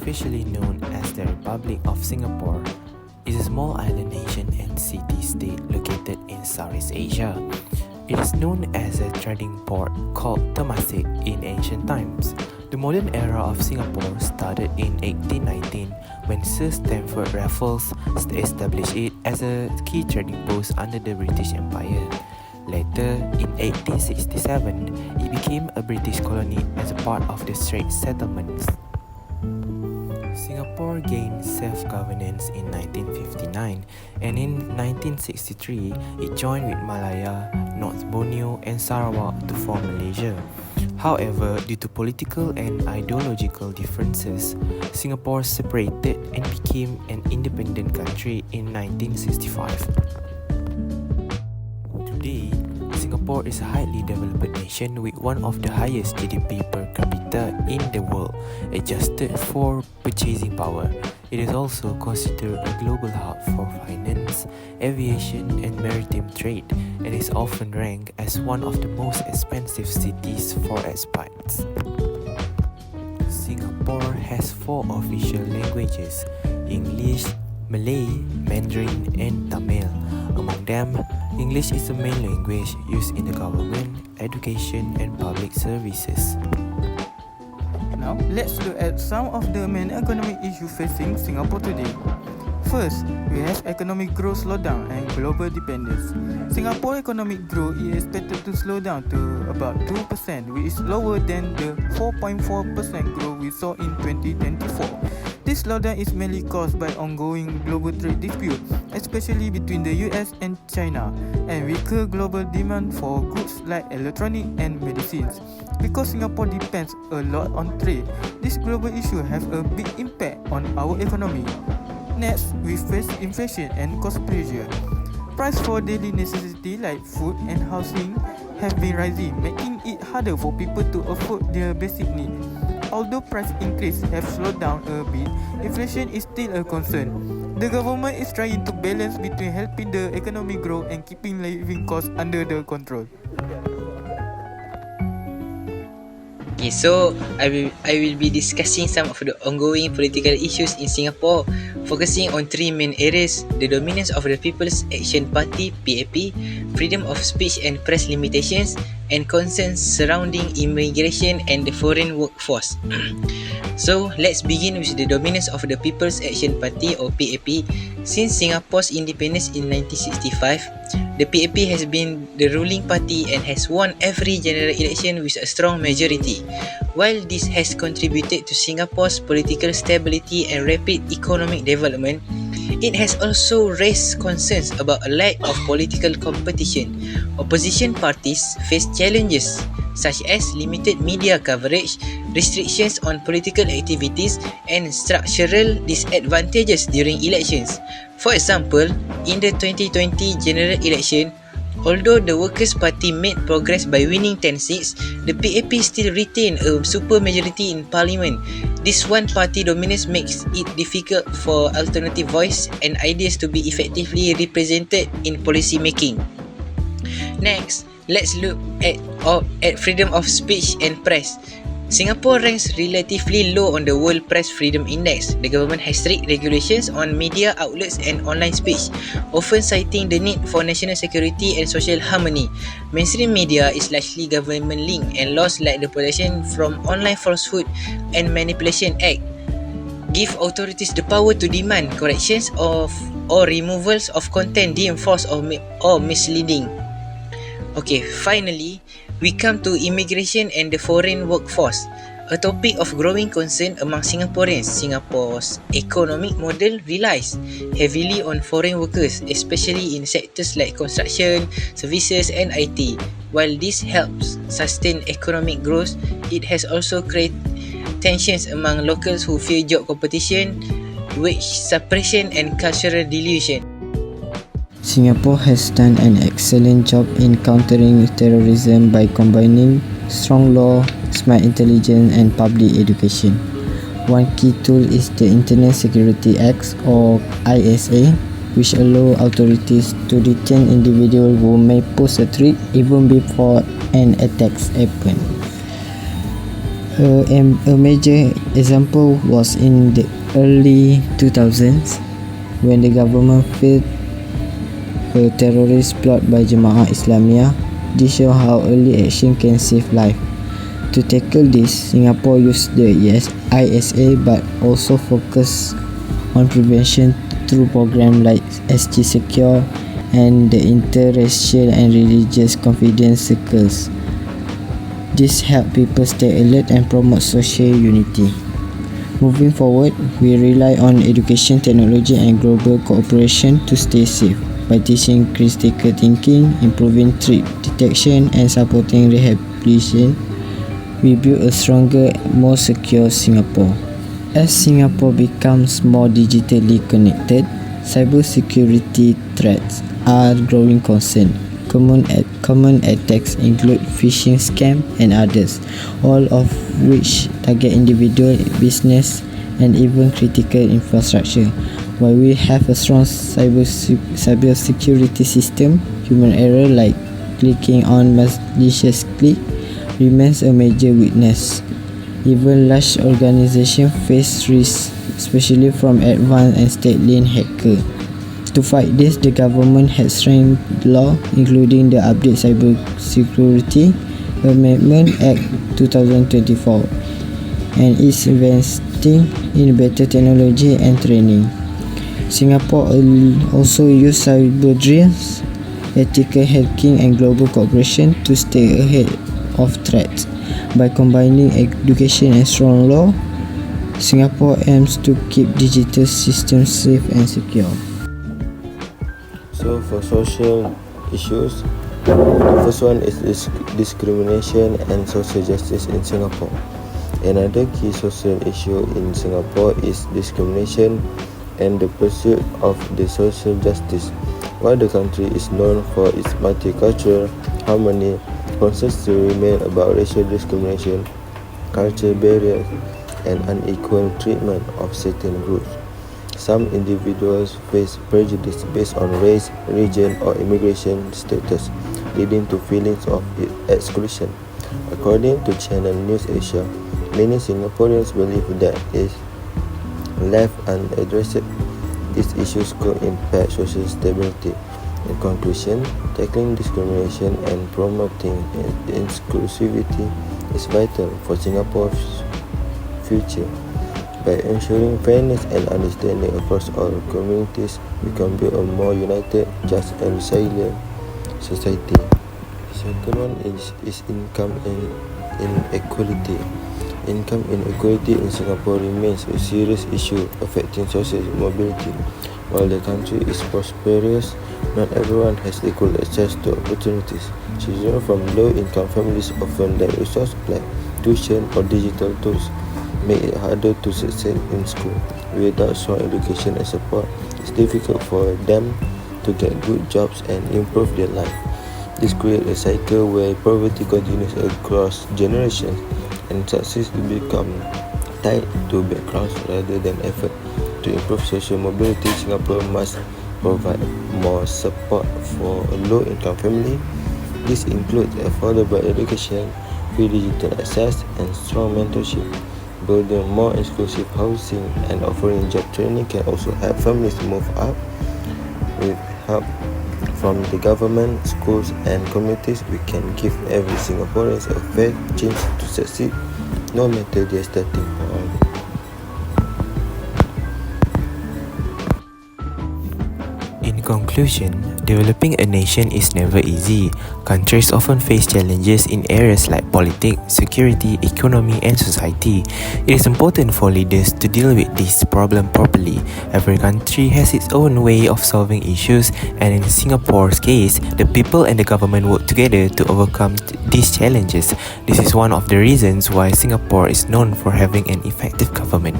officially known as the Republic of Singapore, is a small island nation and city-state located in Southeast Asia. It is known as a trading port called Temasek in ancient times. The modern era of Singapore started in 1819 when Sir Stamford Raffles established it as a key trading post under the British Empire. Later, in 1867, it became a British colony as a part of the Straits Settlements. Singapore gained self-governance in 1959, and in 1963, it joined with Malaya, North Borneo and Sarawak to form Malaysia. However, due to political and ideological differences, Singapore separated and became an independent country in 1965. Today, Singapore is a highly developed nation with one of the highest GDP per capita in the world, adjusted for purchasing power. It is also considered a global hub for finance, aviation and maritime trade, and is often ranked as one of the most expensive cities for expats. Singapore has 4 official languages: English, Malay, Mandarin and Tamil. Among them, English is the main language used in the government, education and public services. Now, let's look at some of the main economic issues facing Singapore today. First, we have economic growth slowdown and global dependence. Singapore economic growth is expected to slow down to about 2%, which is lower than the 4.4% growth we saw in 2024. This slowdown is mainly caused by ongoing global trade dispute, especially between the US and China, and weaker global demand for goods like electronics and medicines. Because Singapore depends a lot on trade, this global issue have a big impact on our economy. Next, we face inflation and cost pressure. Price for daily necessity like food and housing have been rising, making it harder for people to afford their basic needs. Although price increase have slowed down a bit, inflation is still a concern. The government is trying to balance between helping the economy grow and keeping living costs under the control. Okay, so I will be discussing some of the ongoing political issues in Singapore, focusing on 3 main areas: the dominance of the People's Action Party (PAP), freedom of speech and press limitations, and concerns surrounding immigration and the foreign workforce. So let's begin with the dominance of the People's Action Party or PAP. Since Singapore's independence in 1965, the PAP has been the ruling party and has won every general election with a strong majority. While this has contributed to Singapore's political stability and rapid economic development, it has also raised concerns about a lack of political competition. Opposition parties face challenges such as limited media coverage, restrictions on political activities, and structural disadvantages during elections. For example, in the 2020 general election, although the Workers' Party made progress by winning 10 seats, the PAP still retained a supermajority in parliament. This one-party dominance makes it difficult for alternative voice and ideas to be effectively represented in policy making. Next, let's look at freedom of speech and press. Singapore ranks relatively low on the World Press Freedom Index. The government has strict regulations on media outlets and online speech, often citing the need for national security and social harmony. Mainstream media is largely government-linked, and laws like the Protection from Online Falsehood and Manipulation Act give authorities the power to demand corrections of or removals of content deemed false or misleading. Okay, finally, we come to immigration and the foreign workforce, a topic of growing concern among Singaporeans. Singapore's economic model relies heavily on foreign workers, especially in sectors like construction, services and IT. While this helps sustain economic growth, it has also created tensions among locals who fear job competition, wage suppression and cultural dilution. Singapore has done an excellent job in countering terrorism by combining strong law, smart intelligence and public education. One key tool is the Internet Security Act or ISA, which allow authorities to detain individuals who may pose a threat even before an attack happens. A major example was in the early 2000s when the government failed a terrorist plot by Jemaah Islamiyah. This shows how early action can save life. To tackle this, Singapore used the ISA but also focused on prevention through programs like SG Secure and the interracial and religious confidence circles. This helps people stay alert and promote social unity. Moving forward, we rely on education, technology and global cooperation to stay safe. By teaching critical thinking, improving threat detection and supporting rehabilitation, we build a stronger, more secure Singapore. As Singapore becomes more digitally connected, cybersecurity threats are growing concern. Common attacks include phishing scams and others, all of which target individual, business, and even critical infrastructure. While we have a strong cybersecurity system, human error like clicking on malicious click remains a major weakness. Even large organizations face risks, especially from advanced and state-linked hackers. To fight this, the government has strengthened law, including the Update Cybersecurity Amendment Act 2024, and is investing in better technology and training. Singapore also uses cyber drills, ethical hacking and global cooperation to stay ahead of threats. By combining education and strong law, Singapore aims to keep digital systems safe and secure. So for social issues, the first one is discrimination and social justice in Singapore. Another key social issue in Singapore is discrimination and the pursuit of the social justice. While the country is known for its multicultural harmony, concerns still remain about racial discrimination, cultural barriers, and unequal treatment of certain groups. Some individuals face prejudice based on race, religion, or immigration status, leading to feelings of exclusion. According to Channel News Asia, many Singaporeans believe that if left unaddressed, these issues could impact social stability. In conclusion, tackling discrimination and promoting inclusivity is vital for Singapore's future. By ensuring fairness and understanding across all communities, we can build a more united, just and resilient society. The second one is income inequality. Income inequality in Singapore remains a serious issue affecting social mobility. While the country is prosperous, not everyone has equal access to opportunities. Children from low-income families often lack resources like tuition or digital tools, make it harder to succeed in school. Without strong education and support, it's difficult for them to get good jobs and improve their life. This creates a cycle where poverty continues across generations and success will become tied to backgrounds rather than effort. To improve social mobility, Singapore must provide more support for a low-income family. This includes affordable education, free digital access, and strong mentorship. Building more inclusive housing and offering job training can also help families move up. With help from the government, schools and communities, we can give every Singaporean a fair chance to succeed, no matter their starting point. In conclusion, developing a nation is never easy. Countries often face challenges in areas like politics, security, economy, and society. It is important for leaders to deal with this problem properly. Every country has its own way of solving issues, and in Singapore's case, the people and the government work together to overcome these challenges. This is one of the reasons why Singapore is known for having an effective government.